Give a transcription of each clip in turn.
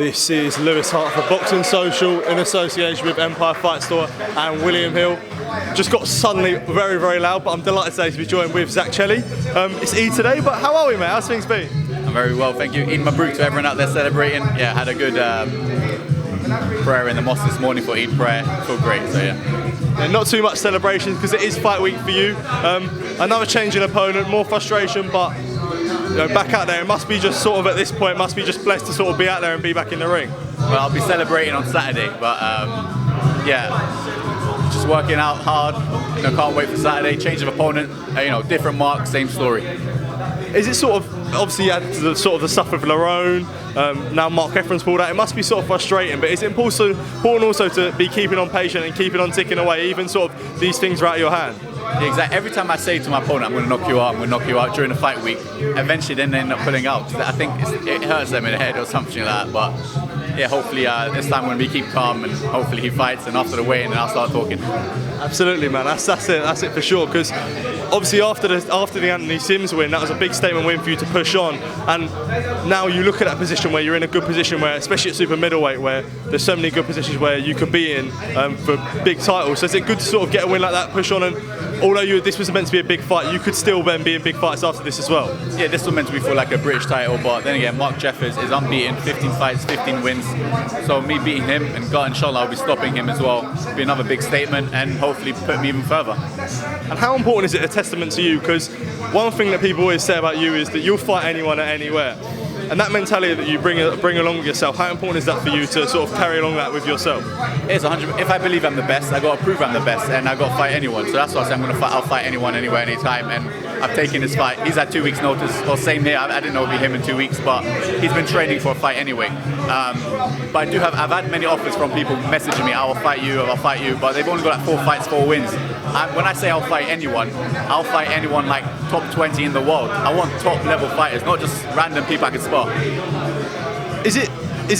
This is Lewis Hart for Boxing Social in association with Empire Fight Store and William Hill. Just got suddenly very, very loud, but I'm delighted today to be joined with Zak Chelli. It's Eid today, but how are we, mate? How's things been? I'm very well, thank you. Eid Mabruk to everyone out there celebrating. Yeah, had a good prayer in the mosque this morning for Eid prayer. Feel great, so yeah. Not too much celebrations because it is fight week for you. Another change in opponent, more frustration, but back out there, it must be just sort of at this point, must be just blessed to sort of be out there and be back in the ring. Well, I'll be celebrating on Saturday, but yeah, just working out hard. Can't wait for Saturday. Change of opponent, different Mark, same story. Is it sort of, obviously you had the stuff with Lerone, now Mark Heffron's pulled out, it must be sort of frustrating, but is it important also to be keeping on patient and keeping on ticking away, even sort of these things are out of your hand? Yeah, exactly. Every time I say to my opponent, I'm going to knock you out, I'm going to knock you out during the fight week, eventually then they end up pulling out. I think it hurts them in the head or something like that, but yeah, hopefully this time when we keep calm and hopefully he fights, and after the weigh-in then I'll start talking. Absolutely, man, that's it for sure, because obviously after the Anthony Sims win, that was a big statement win for you to push on, and now you look at that position where you're in a good position where, especially at super middleweight, where there's so many good positions where you could be in for big titles. So is it good to sort of get a win like that, push on, and although this was meant to be a big fight, you could still then be in big fights after this as well? Yeah, this was meant to be for like a British title, but then again, Mark Jeffers is unbeaten, 15 fights, 15 wins. So me beating him, and God, inshallah, I'll be stopping him as well. Be another big statement and hopefully put me even further. And how important is it a testament to you? Because one thing that people always say about you is that you'll fight anyone at anywhere. And that mentality that you bring along with yourself, how important is that for you to sort of carry along that with yourself? It's 100%. If I believe I'm the best, I got to prove I'm the best, and I got to fight anyone. So that's why I say I'll fight anyone, anywhere, anytime. And I've taken this fight. He's had 2 weeks' notice. Well, same here. I didn't know it'd be him in 2 weeks, but he's been training for a fight anyway. But I've had many offers from people messaging me, I'll fight you, but they've only got like 4 fights, 4 wins. When I say I'll fight anyone like top 20 in the world. I want top level fighters, not just random people I can spot. Is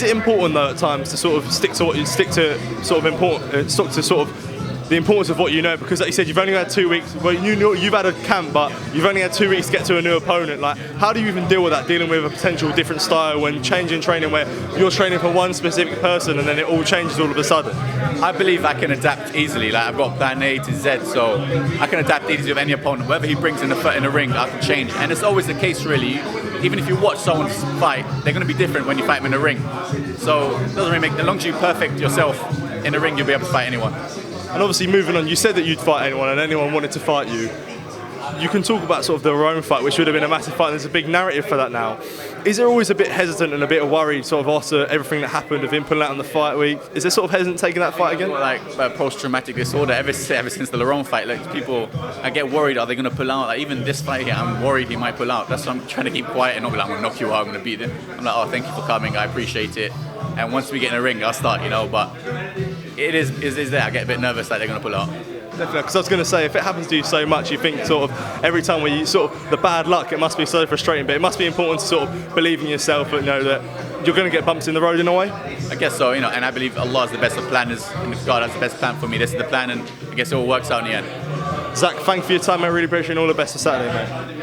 it important though at times to sort of stick to the importance of what you know, because like you said, you've only had 2 weeks. Well, you've had a camp, but you've only had 2 weeks to get to a new opponent. Like, how do you even deal with that? Dealing with a potential different style when changing training, where you're training for one specific person and then it all changes all of a sudden. I believe I can adapt easily. Like, I've got plan A to Z, so I can adapt easily with any opponent. Whatever he brings in the ring, I can change. And it's always the case, really. Even if you watch someone's fight, they're going to be different when you fight them in the ring. So it doesn't really make. As long as you perfect yourself in the ring, you'll be able to fight anyone. And obviously, moving on, you said that you'd fight anyone and anyone wanted to fight you. You can talk about sort of the Rome fight, which would have been a massive fight, and there's a big narrative for that now. Is there always a bit hesitant and a bit of worry sort of after everything that happened of him pulling out on the fight week? Is there sort of hesitant taking that fight again? Like post-traumatic disorder ever since the Lerone fight. Like, people, I get worried, are they going to pull out? Like, even this fight here, I'm worried he might pull out. That's why I'm trying to keep quiet and not be like, I'm going to knock you out, I'm going to beat him. I'm like, oh, thank you for coming, I appreciate it. And once we get in the ring, I'll start, but it is there. I get a bit nervous that they're going to pull out. Definitely, because I was going to say, if it happens to you so much, you think sort of every time where you sort of, the bad luck, it must be so frustrating, but it must be important to sort of believe in yourself and know that you're going to get bumps in the road in a way. I guess so, and I believe Allah is the best of planners, and God has the best plan for me. This is the plan, and I guess it all works out in the end. Zak, thank you for your time, I really appreciate it, and all the best for Saturday, mate.